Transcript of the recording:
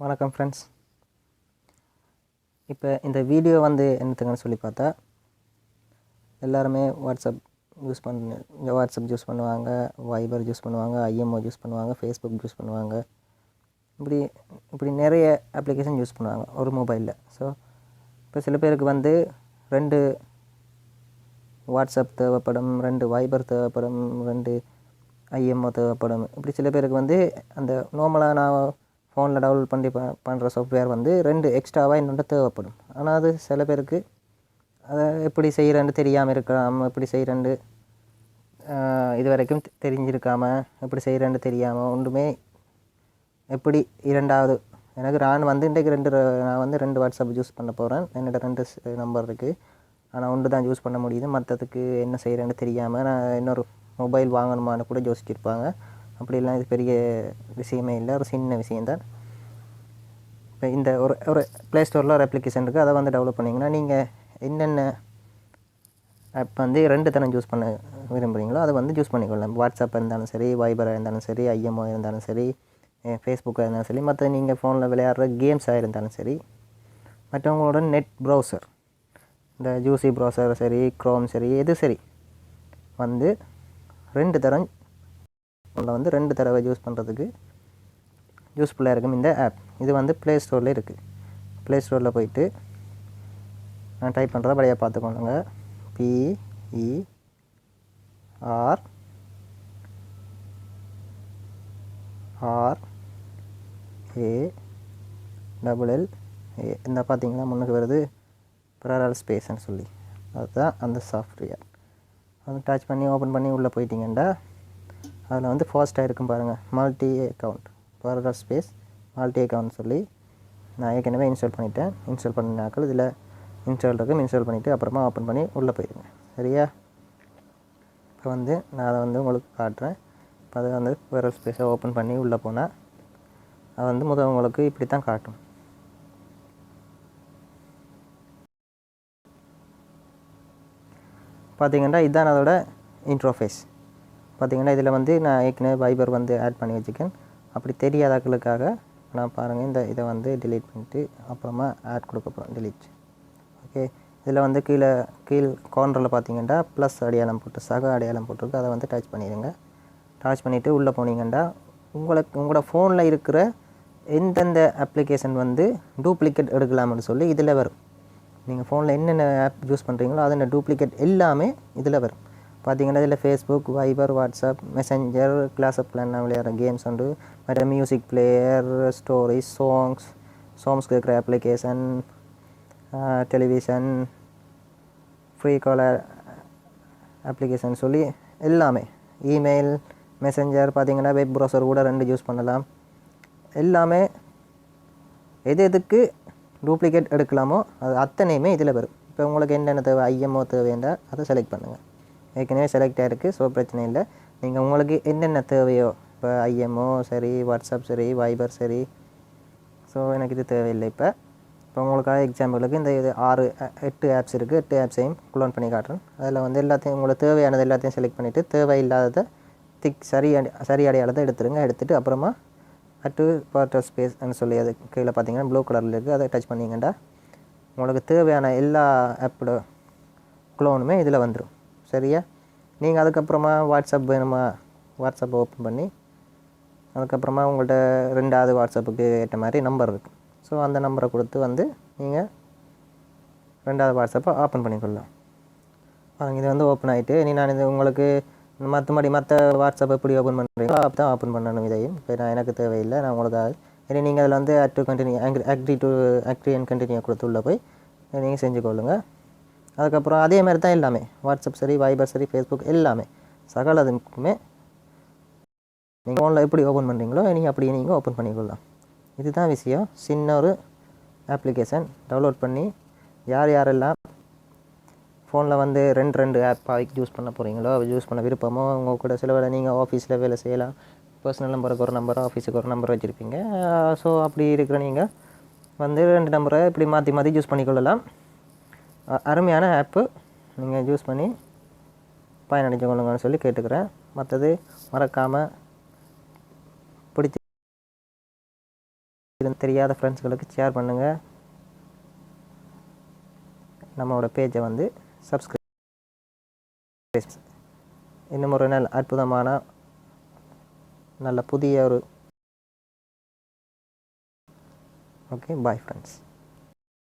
வணக்கம் ஃப்ரெண்ட்ஸ். இப்போ இந்த வீடியோ வந்து என்னத்துக்குன்னு சொல்லி பார்த்தா, எல்லாருமே வாட்ஸ்அப் யூஸ் பண்ணுவாங்க, வைபர் யூஸ் பண்ணுவாங்க, ஐஎம்ஓ யூஸ் பண்ணுவாங்க, ஃபேஸ்புக் யூஸ் பண்ணுவாங்க. இப்படி இப்படி நிறைய அப்ளிகேஷன் யூஸ் பண்ணுவாங்க ஒரு மொபைலில். ஸோ இப்போ சில பேருக்கு வந்து 2 வாட்ஸ்அப் தேவைப்படும், 2 வைபர் தேவைப்படும், 2 ஐஎம்ஓ தேவைப்படும். இப்படி சில பேருக்கு வந்து அந்த நார்மலாக நான் ஃபோனில் டவுன்லோட் பண்ணி பண்ணுற சாஃப்ட்வேர் வந்து 2 எக்ஸ்ட்ராவாக இன்னொன்று தேவைப்படும். ஆனால் அது சில பேருக்கு அதை எப்படி செய்கிறேன்னு தெரியாமல் இருக்கலாம், எப்படி செய்கிறேன்னு இது வரைக்கும் தெரிஞ்சிருக்காமல், எப்படி செய்கிறேன்னு தெரியாமல் ஒன்றுமே எப்படி இரண்டாவது நான் வந்து இன்றைக்கு நான் வந்து 2 வாட்ஸ்அப் யூஸ் பண்ண போகிறேன். என்னோட 2 நம்பர் இருக்குது, ஆனால் ஒன்று தான் யூஸ் பண்ண முடியுது. மற்றதுக்கு என்ன செய்கிறேன்னு தெரியாமல் நான் இன்னொரு மொபைல் வாங்கணுமான்னு கூட யோசிச்சிருப்பாங்க. அப்படிலாம் இது பெரிய விஷயமே இல்லை, ஒரு சின்ன விஷயந்தான். இப்போ இந்த ஒரு ப்ளே ஸ்டோரில் ஒரு அப்ளிகேஷன் இருக்குது, அதை வந்து டெவலப் பண்ணிங்கன்னா நீங்கள் என்னென்ன ஆப் வந்து 2 தரம் யூஸ் பண்ண விரும்புகிறீங்களோ அதை வந்து யூஸ் பண்ணிக்கொள்ளலாம். வாட்ஸ்அப் இருந்தாலும் சரி, வைபராக இருந்தாலும் சரி, ஐஎம்ஓ இருந்தாலும் சரி, ஃபேஸ்புக்காக இருந்தாலும் சரி, மற்ற நீங்கள் ஃபோனில் விளையாடுற கேம்ஸாக இருந்தாலும் சரி, மற்றவங்களோட நெட் ப்ரௌசர், இந்த ஜூசி ப்ரௌசர் சரி, க்ரோம் சரி, எது சரி வந்து 2 தரம் வந்து 2 தடவை யூஸ் பண்ணுறதுக்கு யூஸ்ஃபுல்லாக இருக்கும் இந்த ஆப். இது வந்து ப்ளே ஸ்டோரில் இருக்குது. ப்ளே ஸ்டோரில் போயிட்டு நான் டைப் பண்ணுறத படியாக பார்த்துக்கோங்க. PERRAL இந்த பார்த்தீங்கன்னா முன்னுக்கு வருது பெரரல் ஸ்பேஸ்ன்னு சொல்லி, அதுதான் அந்த சாஃப்ட்வேர். அது டச் பண்ணி ஓப்பன் பண்ணி உள்ளே போயிட்டீங்கன்னா அதில் வந்து ஃபாஸ்ட்டாக இருக்கும் பாருங்கள், multi account, parallel space multi account சொல்லி நான் ஏற்கனவே இன்ஸ்டால் பண்ணிட்டேன். இன்ஸ்டால் பண்ணினாக்கள் இதில் இன்ஸ்டால் இருக்கும். இன்ஸ்டால் பண்ணிவிட்டு அப்புறமா ஓப்பன் பண்ணி உள்ளே போயிடுங்க. சரியா? இப்போ வந்து நான் அதை வந்து உங்களுக்கு காட்டுறேன். இப்போ அதை வந்து பெரரல் ஸ்பேஸை ஓப்பன் பண்ணி உள்ளே போனால் அது வந்து உங்களுக்கு இப்படி தான் காட்டும். பார்த்தீங்கன்னா இதுதான் அதோட இன்ட்ரோஃபேஸ். பார்த்தீங்கன்னா இதில் வந்து நான் ஏற்கனவே வைபர் வந்து ஆட் பண்ணி வச்சுக்கேன். அப்படி தெரியாதாக்களுக்காக நான் பாருங்கள், இதை வந்து டிலீட் பண்ணிவிட்டு அப்புறமா ஆட் கொடுக்க போகிறோம், டிலீட். ஓகே, இதில் வந்து கீழ் கார்னரில் பார்த்தீங்கன்னா ப்ளஸ் அடையாளம் போட்டு சக அடையாளம் போட்டிருக்கு, அதை வந்து டச் பண்ணிடுங்க. டச் பண்ணிவிட்டு உள்ளே போனீங்கன்னா உங்களோட ஃபோனில் இருக்கிற எந்தெந்த அப்ளிகேஷன் வந்து டூப்ளிகேட் எடுக்கலாம்னு சொல்லி இதில் வரும். நீங்கள் ஃபோனில் என்னென்ன ஆப் யூஸ் பண்ணுறீங்களோ அதில் டூப்ளிகேட் எல்லாமே இதில் வரும். பார்த்தீங்கன்னா இதில் Facebook, Viber, WhatsApp, Messenger, Clash of Clans விளையாடுற கேம்ஸ் உண்டு, மற்ற மியூசிக் பிளேயர், ஸ்டோரிஸ், சாங்ஸ் கேட்குற application, television, free caller application சொல்லி எல்லாமே, இமெயில், மெசஞ்சர், பார்த்தீங்கன்னா வெப் ப்ரௌசர் கூட 2 யூஸ் பண்ணலாம். எல்லாமே எதுக்கு டூப்ளிகேட் எடுக்கலாமோ அது அத்தனையுமே இதில் வரும். இப்போ உங்களுக்கு என்னென்ன தேவை, ஐஎம்ஓ தேவைன்னா அதை செலக்ட் பண்ணுங்கள். ஏற்கனவே செலக்ட் ஆகிருக்கு, ஸோ பிரச்சனை இல்லை. நீங்கள் உங்களுக்கு என்னென்ன தேவையோ, இப்போ ஐஎம்ஓ சரி, வாட்ஸ்அப் சரி, வைபர் சரி, ஸோ எனக்கு இது தேவையில்லை. இப்போ உங்களுக்காக எக்ஸாம்பிளுக்கு இந்த 8 ஆப்ஸ் இருக்குது. 8 ஆப்ஸையும் க்ளோன் பண்ணி காட்டுறேன். அதில் வந்து எல்லாத்தையும் உங்களுக்கு தேவையானது எல்லாத்தையும் செலக்ட் பண்ணிவிட்டு தேவையில்லாததை சரி அடையாளத்தை எடுத்துகிட்டு அப்புறமா அட்டு பெரரல் ஸ்பேஸ்ன்னு சொல்லி அது கீழே பார்த்தீங்கன்னா ப்ளூ கலரில் இருக்குது, அதை டச் பண்ணிங்கன்னா உங்களுக்கு தேவையான எல்லா ஆப்போட க்ளோனுமே இதில் வந்துடும். சரியா? நீங்கள் அதுக்கப்புறமா வாட்ஸ்அப் வேணுமா, வாட்ஸ்அப் ஓப்பன் பண்ணி அதுக்கப்புறமா உங்கள்கிட்ட 2வது வாட்ஸ்அப்புக்கு ஏற்ற மாதிரி நம்பர் இருக்குது. ஸோ அந்த நம்பரை கொடுத்து வந்து நீங்கள் 2வது வாட்ஸ்அப்பை ஓப்பன் பண்ணிக்கொள்ளலாம். இது வந்து ஓப்பன் ஆகிட்டு நான் இது உங்களுக்கு மற்ற வாட்ஸ்அப் எப்படி ஓப்பன் பண்ணுறீங்களோ அப்போ தான் ஓப்பன் பண்ணணும். இதையும் இப்போ எனக்கு தேவையில்லை, நான் உங்களுக்காக. இனி நீங்கள் அதில் வந்து அக்ரி அண்ட் கண்டினியூ கொடுத்து உள்ளே போய் நீங்கள் செஞ்சுக்கொள்ளுங்க. அதுக்கப்புறம் அதே மாதிரி தான் எல்லாமே, வாட்ஸ்அப் சரி, வைபர் சரி, ஃபேஸ்புக் எல்லாமே சகலதுக்குமே நீங்கள் ஃபோனில் எப்படி ஓப்பன் பண்ணுறீங்களோ நீங்கள் அப்படியே நீங்கள் ஓப்பன் பண்ணிக்கொள்ளலாம். இதுதான் விஷயம். சின்ன ஒரு அப்ளிகேஷன் டவுன்லோட் பண்ணி யாரெல்லாம் ஃபோனில் வந்து 2 ஆப் யூஸ் பண்ண போகிறீங்களோ, யூஸ் பண்ண விருப்பமோ, உங்கள் கூட சில வேலை நீங்கள் ஆஃபீஸில் வேலை செய்யலாம், பர்சனல் நம்பருக்கு ஒரு நம்பர், ஆஃபீஸுக்கு ஒரு நம்பர் வச்சுருப்பீங்க. ஸோ அப்படி இருக்கிற நீங்கள் வந்து 2 நம்பரை இப்படி மாற்றி யூஸ் பண்ணிக்கொள்ளலாம். அருமையான ஆப்பு, நீங்கள் யூஸ் பண்ணி பயனடைஞ்சு கொள்ளுங்கன்னு சொல்லி கேட்டுக்கிறேன். மற்றது மறக்காமல் பிடிச்சி தெரியாத ஃப்ரெண்ட்ஸ்களுக்கு ஷேர் பண்ணுங்கள். நம்மளோட பேஜை வந்து சப்ஸ்கிரைப். இன்னும் ஒரு நாள் அற்புதமான நல்ல புதிய ஒரு ஓகே பாய் ஃப்ரெண்ட்ஸ்.